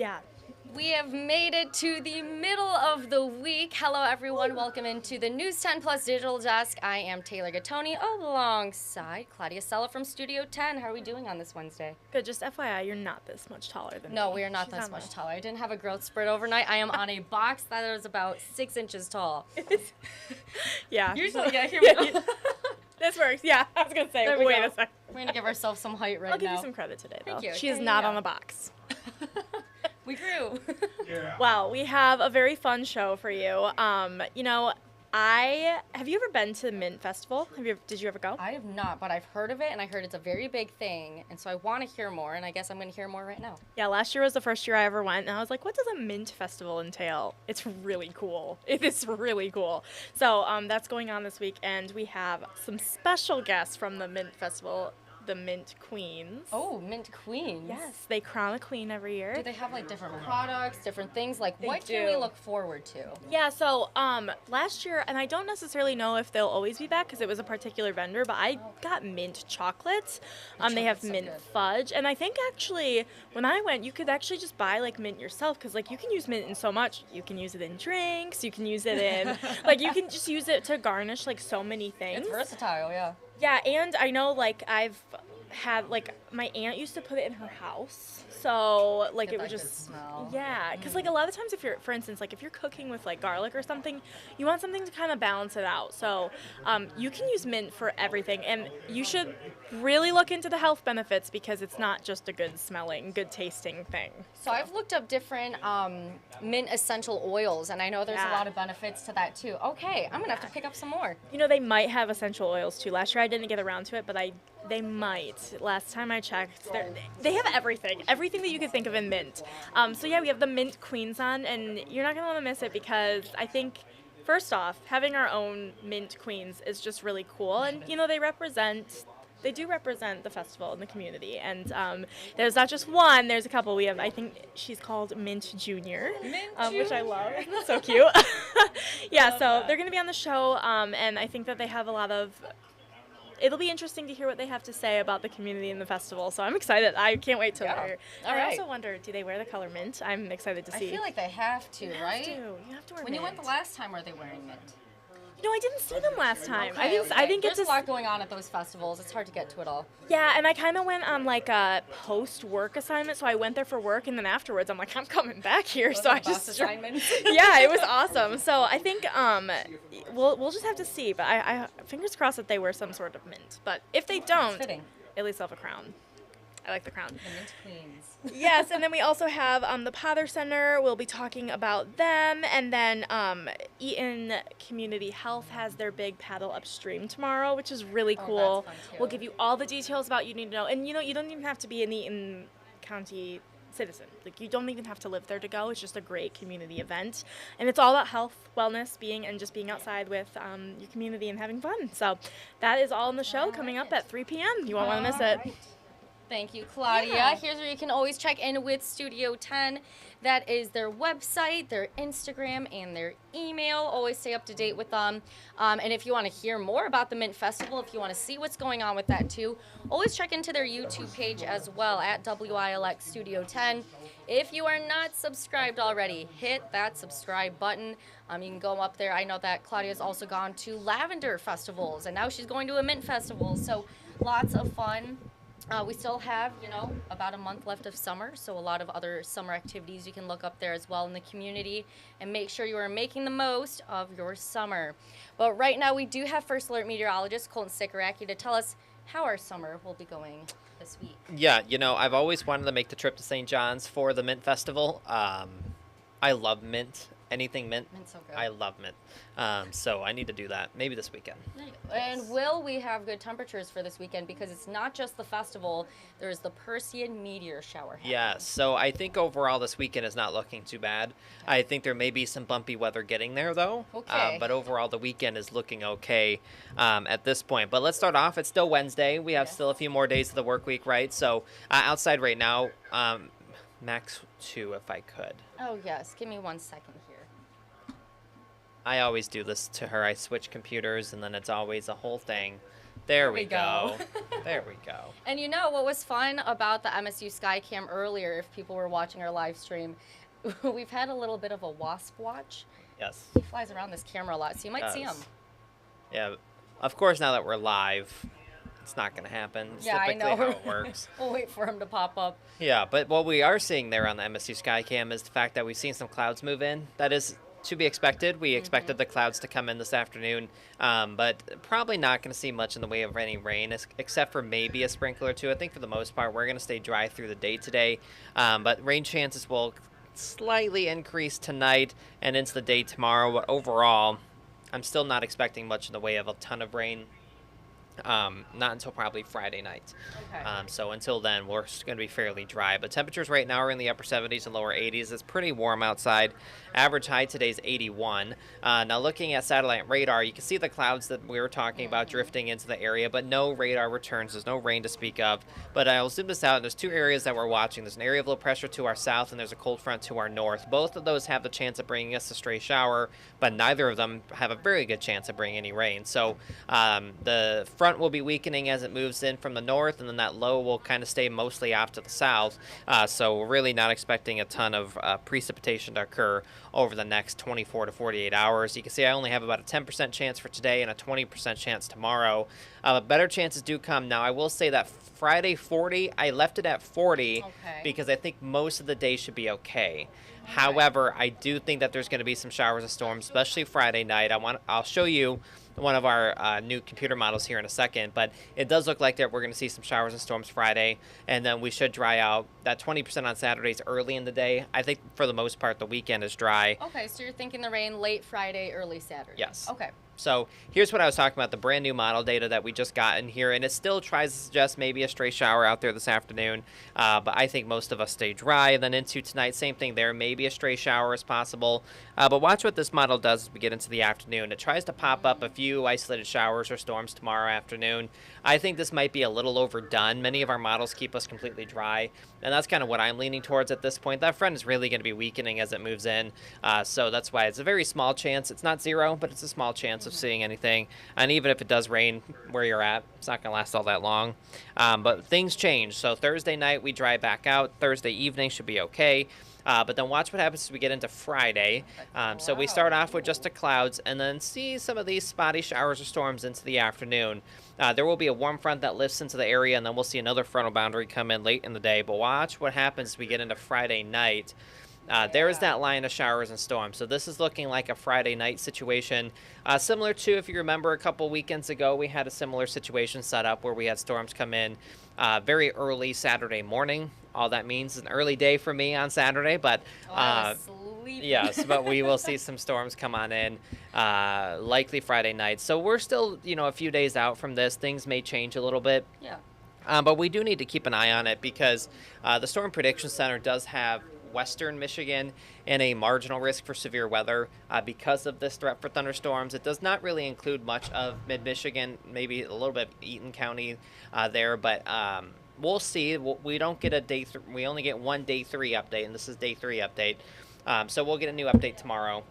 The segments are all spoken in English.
Yeah. We have made it to the middle of the week. Hello, everyone. Welcome into the News 10 Plus Digital Desk. I am Taylor Gattoni alongside Claudia Sella from Studio 10. How are we doing on this Wednesday? Good. Just FYI, you're not this much taller than me. No, we are not this much taller. I didn't have a growth spurt overnight. I am on a box that is about 6 inches tall. Yeah. Usually, yeah, here we go. This works. Yeah. I was going to say, There we wait go. a second. We're going to give ourselves some height right now. I'll give you some credit today, though. Thank you. She is Yeah, not yeah. on a box. We grew. Well, we have a very fun show for you. Have you ever been to the Mint Festival? Did you ever go? I have not, but I've heard of it, and I heard it's a very big thing, and so I want to hear more, and I guess I'm going to hear more right now. Yeah, last year was the first year I ever went, and I was like, what does a Mint Festival entail? It's really cool. It is really cool. So that's going on this week, and we have some special guests from the Mint Festival, the Mint Queens. Oh, Mint Queens. Yes, they crown a queen every year. Do they have like different products, different things? Like, They what can we do. look forward to? Yeah, so last year, and I don't necessarily know if they'll always be back because it was a particular vendor, but I got mint chocolate. They have chocolate's so mint good. fudge, and I think actually when I went, you could actually just buy like mint yourself because like you can use mint in so much. You can use it in drinks. You can use it in like you can just use it to garnish like so many things. It's versatile, yeah. Yeah, and I know like I've had like my aunt used to put it in her house, so like Get it would that good just smell. yeah, because like a lot of times if you're, for instance, like if you're cooking with like garlic or something, you want something to kind of balance it out. So you can use mint for everything, and you should really look into the health benefits because it's not just a good smelling, good tasting thing. So I've looked up different mint essential oils, and I know there's a Yeah. lot of benefits to that too. Okay, I'm gonna have to pick up some more. You know, they might have essential oils too. Last year I didn't get around to it, but they might. Last time I checked, they have everything that you could think of in mint. So yeah, we have the Mint Queens on, and you're not gonna want to miss it because I think, first off, having our own Mint Queens is just really cool, and you know they do represent the festival and the community. And there's not just one, there's a couple. We have, I think she's called Mint Junior, which I love. Isn't that so cute? Yeah, so they're going to be on the show, and I think that they have a lot of, it'll be interesting to hear what they have to say about the community and the festival. So I'm excited. I can't wait to Yeah. wear. All I right. also wonder, do they wear the color mint? I'm excited to I see. feel like they have to, You have right? to. You have to wear When mint. you went the last time, were they wearing mint? You know, I didn't see them last time. I Okay, didn't get There's to a lot going on at those festivals. It's hard to get to it all. Yeah, and I kind of went on like a post-work assignment, so I went there for work, and then afterwards I'm like, I'm coming back here, so I just assignments. yeah, it was awesome. So I think we'll just have to see, but I fingers crossed that they wear some sort of mint. But if they don't, Fitting. at least they'll have a crown. I like the crown. The Mint Queens. Yes, and then we also have the Pother Center. We'll be talking about them, and then Eaton Community Health has their big paddle upstream tomorrow, which is really cool. that's fun, too. We'll give you all the details about you need to know, and you know you don't even have to be an Eaton County citizen. Like you don't even have to live there to go. It's just a great community event, and it's all about health, wellness, and just being outside with your community and having fun. So that is all in the show coming up at 3 p.m. You won't want to miss it. Thank you, Claudia. Yeah. Here's where you can always check in with Studio 10. That is their website, their Instagram, and their email. Always stay up to date with them. And if you want to hear more about the Mint Festival, if you want to see what's going on with that too, always check into their YouTube page as well at WILX Studio 10. If you are not subscribed already, hit that subscribe button. You can go up there. I know that Claudia's also gone to lavender festivals, and now she's going to a Mint Festival. So lots of fun. We still have, about a month left of summer, so a lot of other summer activities you can look up there as well in the community, and make sure you are making the most of your summer. But right now we do have First Alert Meteorologist Colton Cichoracki to tell us how our summer will be going this week. Yeah, I've always wanted to make the trip to St. John's for the Mint Festival. I love mint. Anything mint. Mint's so good. I love mint. So I need to do that. Maybe this weekend. There you go. And will we have good temperatures for this weekend? Because it's not just the festival. There's the Perseid meteor shower happening. Yeah, so I think overall this weekend is not looking too bad. I think there may be some bumpy weather getting there, though. Okay. But overall, the weekend is looking okay at this point. But let's start off. It's still Wednesday. We have still a few more days of the work week, right? So outside right now, max 2 if I could. Oh, yes. Give me 1 second here. I always do this to her. I switch computers, and then it's always a whole thing. There we go. There we go. And you know what was fun about the MSU Skycam earlier, if people were watching our live stream, we've had a little bit of a wasp watch. Yes. He flies around this camera a lot, so you might see him. Yeah. Of course, now that we're live, it's not going to happen. It's Yeah, I typically know. how it works. We'll wait for him to pop up. Yeah, but what we are seeing there on the MSU Skycam is the fact that we've seen some clouds move in. That is to be expected. We expected the clouds to come in this afternoon, but probably not going to see much in the way of any rain, except for maybe a sprinkle or two. I think for the most part, we're going to stay dry through the day today, but rain chances will slightly increase tonight and into the day tomorrow. But overall, I'm still not expecting much in the way of a ton of rain. Not until probably Friday night. Okay. So until then, we're going to be fairly dry. But temperatures right now are in the upper 70s and lower 80s. It's pretty warm outside. Average high today is 81. Now looking at satellite radar, you can see the clouds that we were talking about drifting into the area, but no radar returns. There's no rain to speak of. But I'll zoom this out. There's two areas that we're watching. There's an area of low pressure to our south, and there's a cold front to our north. Both of those have the chance of bringing us a stray shower, but neither of them have a very good chance of bringing any rain. So the front will be weakening as it moves in from the north, and then that low will kind of stay mostly off to the south. So we're really not expecting a ton of precipitation to occur over the next 24 to 48 hours. You can see I only have about a 10% chance for today and a 20% chance tomorrow. Better chances do come. Now, I will say that Friday 40, I left it at 40 because I think most of the day should be okay. However, I do think that there's going to be some showers and storms, especially Friday night. I'll show you one of our new computer models here in a second, but it does look like that we're going to see some showers and storms Friday, and then we should dry out. That 20% on Saturdays early in the day. I think for the most part the weekend is dry. Okay, so you're thinking the rain late Friday, early Saturday. Yes. Okay. So here's what I was talking about, the brand new model data that we just got in here, and it still tries to suggest maybe a stray shower out there this afternoon, but I think most of us stay dry. And then into tonight, same thing there, maybe a stray shower is possible, but watch what this model does as we get into the afternoon. It tries to pop up a few isolated showers or storms tomorrow afternoon. I think this might be a little overdone. Many of our models keep us completely dry, and that's kind of what I'm leaning towards at this point. That front is really going to be weakening as it moves in, so that's why it's a very small chance. It's not zero, but it's a small chance of seeing anything. And even if it does rain where you're at, it's not going to last all that long. But things change. So Thursday night we dry back out. Thursday evening should be okay. But then watch what happens as we get into Friday. So we start off with just the clouds and then see some of these spotty showers or storms into the afternoon. There will be a warm front that lifts into the area, and then we'll see another frontal boundary come in late in the day. But watch what happens as we get into Friday night. There is that line of showers and storms. So this is looking like a Friday night situation, similar to, if you remember, a couple weekends ago, we had a similar situation set up where we had storms come in very early Saturday morning. All that means is an early day for me on Saturday, but yes, but we will see some storms come on in, likely Friday night. So we're still, a few days out from this. Things may change a little bit. Yeah. But we do need to keep an eye on it because the Storm Prediction Center does have western Michigan and a marginal risk for severe weather because of this threat for thunderstorms. It does not really include much of mid-Michigan, maybe a little bit of Eaton County there, but we'll see. We don't get a we only get one day 3 update, and this is day 3 update. So we'll get a new update tomorrow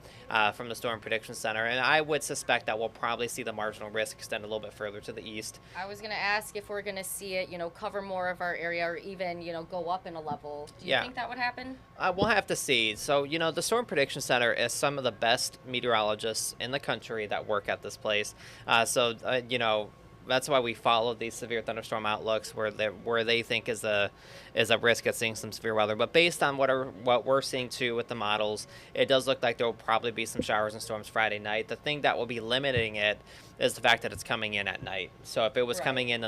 from the Storm Prediction Center, and I would suspect that we'll probably see the marginal risk extend a little bit further to the east. I was going to ask if we're going to see it, cover more of our area or even, go up in a level. Do you think that would happen? We'll have to see. So, the Storm Prediction Center is some of the best meteorologists in the country that work at this place. That's why we follow these severe thunderstorm outlooks where they think is a risk at seeing some severe weather. But based on what we're seeing too with the models, it does look like there will probably be some showers and storms Friday night. The thing that will be limiting it is the fact that it's coming in at night. So if it was coming in,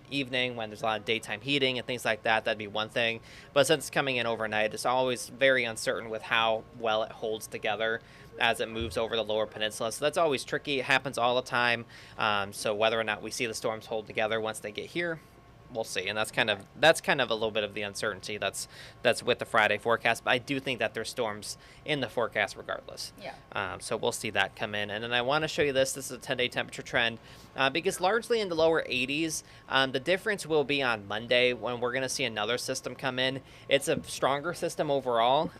evening when there's a lot of daytime heating and things like that, that'd be one thing. But since it's coming in overnight, it's always very uncertain with how well it holds together as it moves over the lower peninsula. So that's always tricky. It happens all the time. So whether or not we see the storms hold together once they get here, we'll see. And that's kind of a little bit of the uncertainty that's with the Friday forecast. But I do think that there's storms in the forecast regardless. Yeah. So we'll see that come in. And then I want to show you this. This is a 10-day temperature trend because largely in the lower 80s. The difference will be on Monday when we're going to see another system come in. It's a stronger system overall,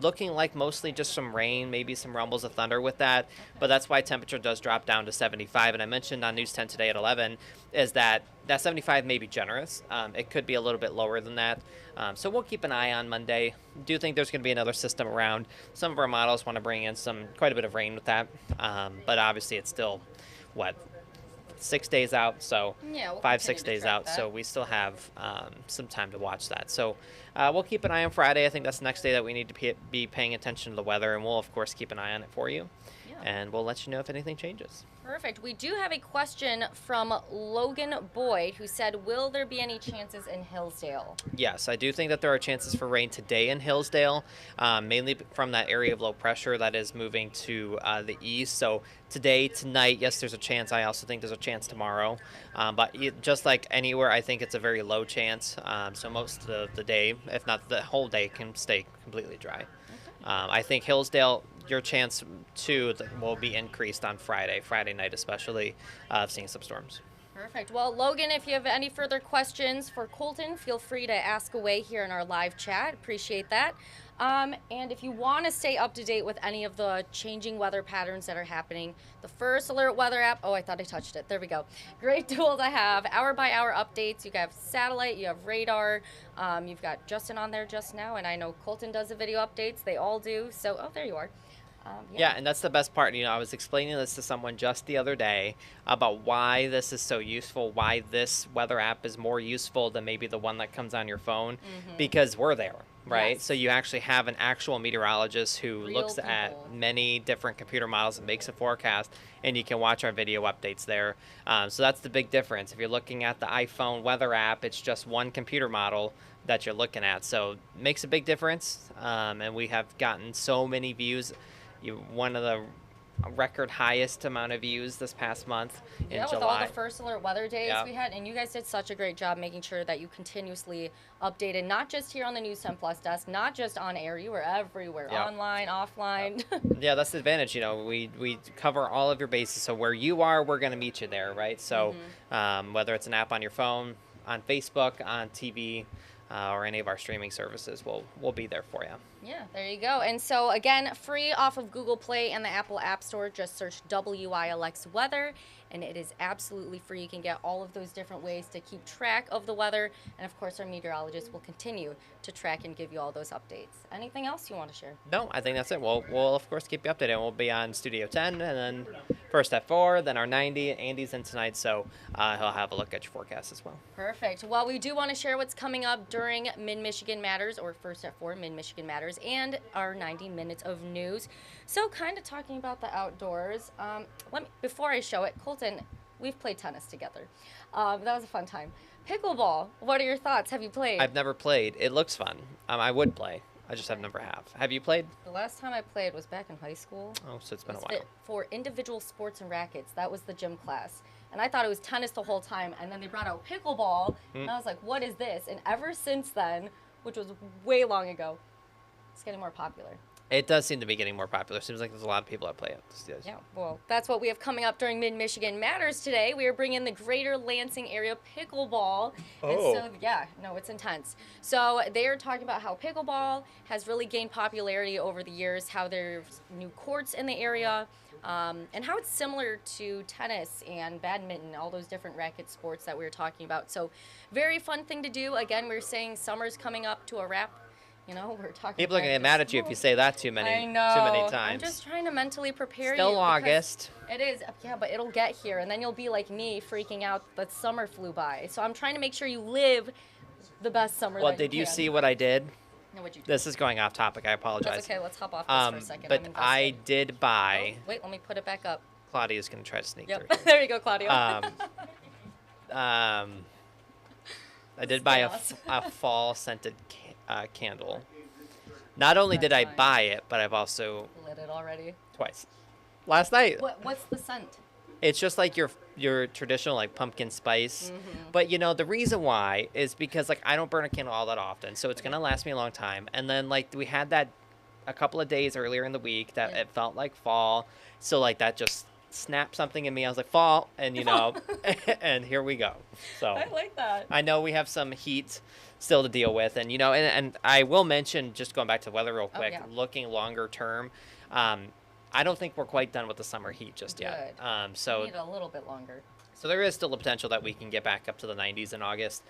looking like mostly just some rain, maybe some rumbles of thunder with that. But that's why temperature does drop down to 75. And I mentioned on News 10 today at 11 is that 75 may be generous. It could be a little bit lower than that. So we'll keep an eye on Monday. Do think there's going to be another system around. Some of our models want to bring in quite a bit of rain with that. But obviously it's still, 6 days out, so Yeah, we'll 5-6 continue to days track out, that. so we still have some time to watch that. So we'll keep an eye on Friday. I think that's the next day that we need to be paying attention to the weather, and we'll of course keep an eye on it for you, and we'll let you know if anything changes. Perfect. We do have a question from Logan Boyd who said, will there be any chances in Hillsdale? Yes, I do think that there are chances for rain today in Hillsdale, mainly from that area of low pressure that is moving to the east. So today, tonight, yes, there's a chance. I also think there's a chance tomorrow. But just like anywhere, I think it's a very low chance. So most of the day, if not the whole day, can stay completely dry. I think Hillsdale, your chance too will be increased on Friday night especially, of seeing some storms. Perfect. Well, Logan, if you have any further questions for Colton, feel free to ask away here in our live chat. Appreciate that. And if you want to stay up to date with any of the changing weather patterns that are happening, the First Alert Weather app, oh, I thought I touched it. There we go. Great tool to have. Hour by hour updates. You have satellite, you have radar. You've got Justin on there just now, and I know Colton does the video updates. They all do. So, oh, there you are. Yeah, and that's the best part. I was explaining this to someone just the other day about why this is so useful, why this weather app is more useful than maybe the one that comes on your phone, because we're there, right? Yes. So you actually have an actual meteorologist who Real looks at people. many different computer models and makes a forecast, and you can watch our video updates there. So that's the big difference. If you're looking at the iPhone weather app, it's just one computer model that you're looking at. So it makes a big difference, and we have gotten so many views. One of the record highest amount of views this past month in July. With all the First Alert Weather days Yeah. we had, and you guys did such a great job making sure that you continuously updated, not just here on the News 10 Plus desk, not just on air, you were everywhere, Yeah. online, offline. Yeah, that's the advantage. We cover all of your bases. So where you are, we're going to meet you there, right? So whether it's an app on your phone, on Facebook, on TV, or any of our streaming services, we'll be there for you. Yeah, there you go. And so, again, free off of Google Play and the Apple App Store. Just search WILX Weather, and it is absolutely free. You can get all of those different ways to keep track of the weather. And, of course, our meteorologists will continue to track and give you all those updates. Anything else you want to share? No, I think that's it. We'll of course, keep you updated. We'll be on Studio 10, and then first at 4, then our 90. Andy's in tonight, so he'll have a look at your forecast as well. Perfect. Well, we do want to share what's coming up during Mid-Michigan Matters, or First at 4, Mid-Michigan Matters, and our 90 minutes of news. So kind of talking about the outdoors, before I show it, Colton, we've played tennis together. That was a fun time. Pickleball, what are your thoughts? Have you played? I've never played. It looks fun. I would play. I just have never have. Have you played? The last time I played was back in high school. Oh, so it's been a It's while. for individual sports and rackets. That was the gym class. And I thought it was tennis the whole time. And then they brought out pickleball. And I was like, what is this? And ever since then, which was way long ago, it's getting more popular. It does seem to be getting more popular. Seems like there's a lot of people that play it these days. Yeah, well, that's what we have coming up during Mid-Michigan Matters today. We are bringing the Greater Lansing area pickleball. And so, it's intense. So they are talking about how pickleball has really gained popularity over the years, how there's new courts in the area, and how it's similar to tennis and badminton, all those different racket sports that we were talking about. So very fun thing to do. Again, we were saying summer's coming up to a wrap. We're talking. People are going to get mad at you if you say that too many times. I'm just trying to mentally prepare you. Still August. It is, yeah, but it'll get here, and then you'll be like me, freaking out that summer flew by. So I'm trying to make sure you live the best summer. Well, that did you can. see what I did? No, what'd you do? This is going off topic. I apologize. That's okay. Let's hop off this for a second. But I'm I invested. did buy. Oh, wait, let me put it back up. Claudia's going to try to sneak Yep. through. There you go, Claudio. I did buy Chaos. a fall scented candle. Not only did I buy it, but I've also Lit it already. twice. Last night. What's the scent? It's just like your traditional like pumpkin spice. But you know, the reason why is because like I don't burn a candle all that often, so it's gonna last me a long time. And then like we had that a couple of days earlier in the week that it felt like fall, so like that just snapped something in me. I was like fall, and you know, and here we go. So I like that. I know we have some heat still to deal with, and you know, and I will mention, just going back to weather real quick, looking longer term, I don't think we're quite done with the summer heat just yet. So we need a little bit longer. So there is still a potential that we can get back up to the 90s in August.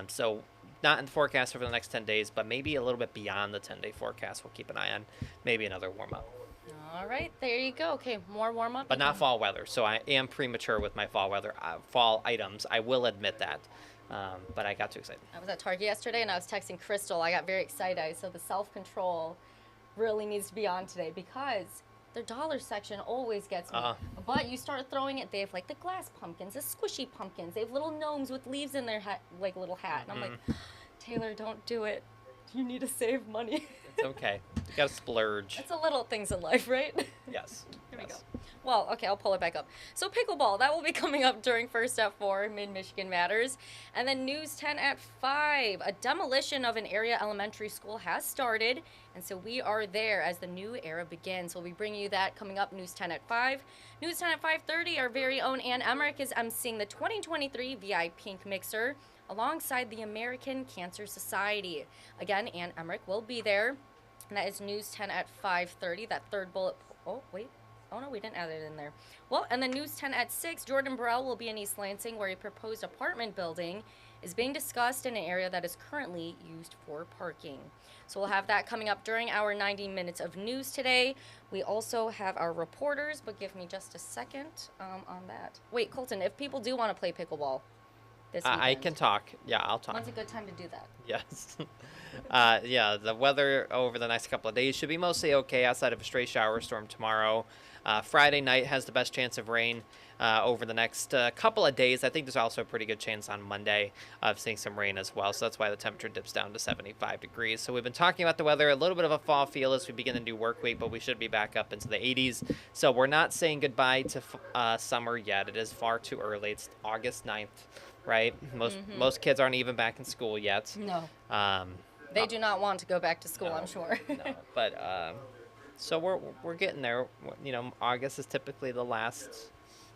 So not in the forecast over the next 10 days, but maybe a little bit beyond the 10-day forecast. We'll keep an eye on maybe another warm up. All right, there you go. Okay, more warm up. But not fall weather. So I am premature with my fall weather, fall items. I will admit that. But I got too excited. I was at Target yesterday and I was texting Crystal. I got very excited. So the self-control really needs to be on today because their dollar section always gets me. But you start throwing it, they have like the glass pumpkins, the squishy pumpkins. They have little gnomes with leaves in their hat, like little hat. And I'm like, Taylor, don't do it. You need to save money. It's okay. You gotta splurge. It's the little things in life, right? Yes. Here we go. Well, okay, I'll pull it back up. So pickleball, that will be coming up during First at 4, Mid-Michigan Matters. And then News 10 at 5. A demolition of an area elementary school has started. And so we are there as the new era begins. We'll be bringing you that coming up, News 10 at 5. News 10 at 5:30, our very own Ann Emmerich is emceeing the 2023 VI Pink Mixer alongside the American Cancer Society. Again, Ann Emmerich will be there. And that is News 10 at 5:30. That third bullet. Oh, wait. Oh, no, we didn't add it in there. Well, and then News 10 at 6. Jordan Burrell will be in East Lansing, where a proposed apartment building is being discussed in an area that is currently used for parking. So we'll have that coming up during our 90 minutes of news today. We also have our reporters, but give me just a second on that. Wait, Colton, if people do want to play pickleball this weekend, I can talk. Yeah, I'll talk. when's a good time to do that? Yes. Yeah, the weather over the next couple of days should be mostly okay outside of a stray shower storm tomorrow. Friday night has the best chance of rain over the next couple of days. I think there's also a pretty good chance on Monday of seeing some rain as well. So that's why the temperature dips down to 75 degrees. So we've been talking about the weather, a little bit of a fall feel as we begin the new work week, but we should be back up into the 80s. So we're not saying goodbye to summer yet. It is far too early. It's August 9th, right? Most kids aren't even back in school yet. No. They do not want to go back to school, I'm sure. No, but so we're getting there. You know, August is typically the last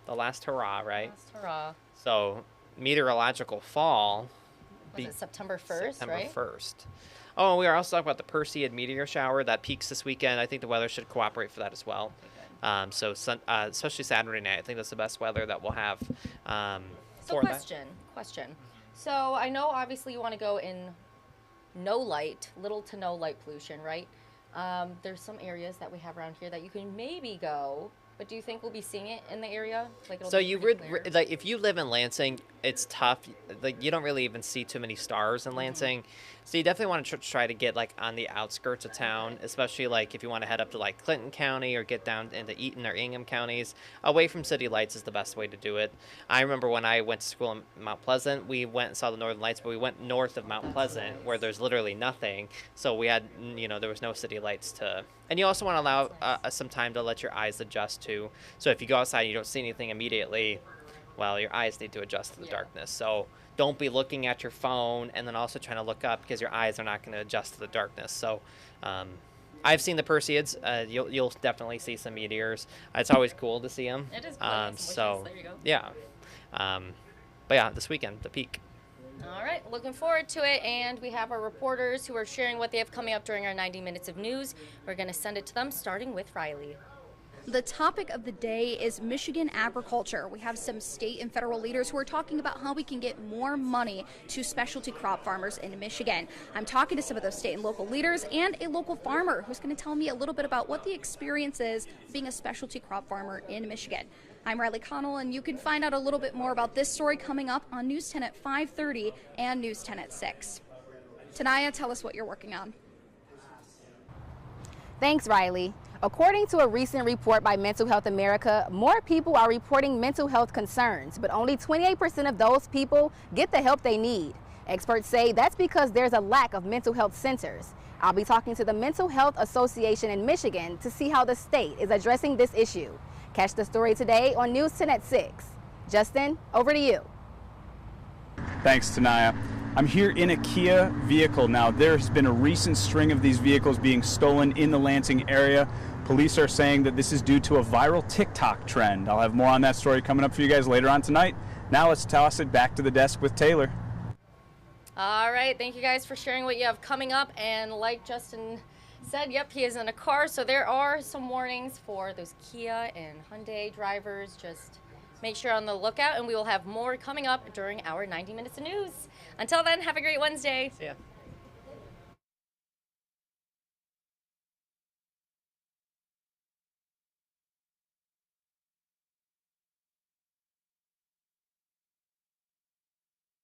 hurrah, right? Last hurrah. So meteorological fall. Was it September 1st, September right? 1st. Oh, and we are also talking about the Perseid meteor shower that peaks this weekend. I think the weather should cooperate for that as well. So especially Saturday night, I think that's the best weather that we'll have. So question. So I know obviously you want to go in no light, little to no light pollution, right? There's some areas that we have around here that you can maybe go, but do you think we'll be seeing it in the area? Like so you would like if you live in Lansing, it's tough. Like you don't really even see too many stars in Lansing, so you definitely want to try to get like on the outskirts of town, especially like if you want to head up to like Clinton County or get down into Eaton or Ingham counties. Away from city lights is the best way to do it. I remember when I went to school in Mount Pleasant, we went and saw the Northern Lights, but we went north of Mount Pleasant where there's literally nothing. So we had, there was no city lights to. And you also want to allow some time to let your eyes adjust to. So if you go outside and you don't see anything immediately, well, your eyes need to adjust to the darkness. So don't be looking at your phone and then also trying to look up because your eyes are not going to adjust to the darkness. So I've seen the Perseids. You'll definitely see some meteors. It's always cool to see them. It is cool. So there you go. yeah. But yeah, this weekend, the peak. All right, looking forward to it. And we have our reporters who are sharing what they have coming up during our 90 minutes of news. We're going to send it to them, starting with Riley. The topic of the day is Michigan agriculture. We have some state and federal leaders who are talking about how we can get more money to specialty crop farmers in Michigan. I'm talking to some of those state and local leaders and a local farmer who's going to tell me a little bit about what the experience is being a specialty crop farmer in Michigan. I'm Riley Connell, and you can find out a little bit more about this story coming up on News 10 at 5:30 and News 10 at 6. Tanaya, tell us what you're working on. Thanks, Riley. According to a recent report by Mental Health America, more people are reporting mental health concerns, but only 28% of those people get the help they need. Experts say that's because there's a lack of mental health centers. I'll be talking to the Mental Health Association in Michigan to see how the state is addressing this issue. Catch the story today on News 10 at 6. Justin, over to you. Thanks, Tanaya. I'm here in a Kia vehicle now. There's been a recent string of these vehicles being stolen in the Lansing area. Police are saying that this is due to a viral TikTok trend. I'll have more on that story coming up for you guys later on tonight. Now let's toss it back to the desk with Taylor. All right, thank you guys for sharing what you have coming up. And like Justin said, yep, he is in a car, so there are some warnings for those Kia and Hyundai drivers. Just make sure you're on the lookout, and we will have more coming up during our 90 minutes of news. Until then, have a great Wednesday. See ya.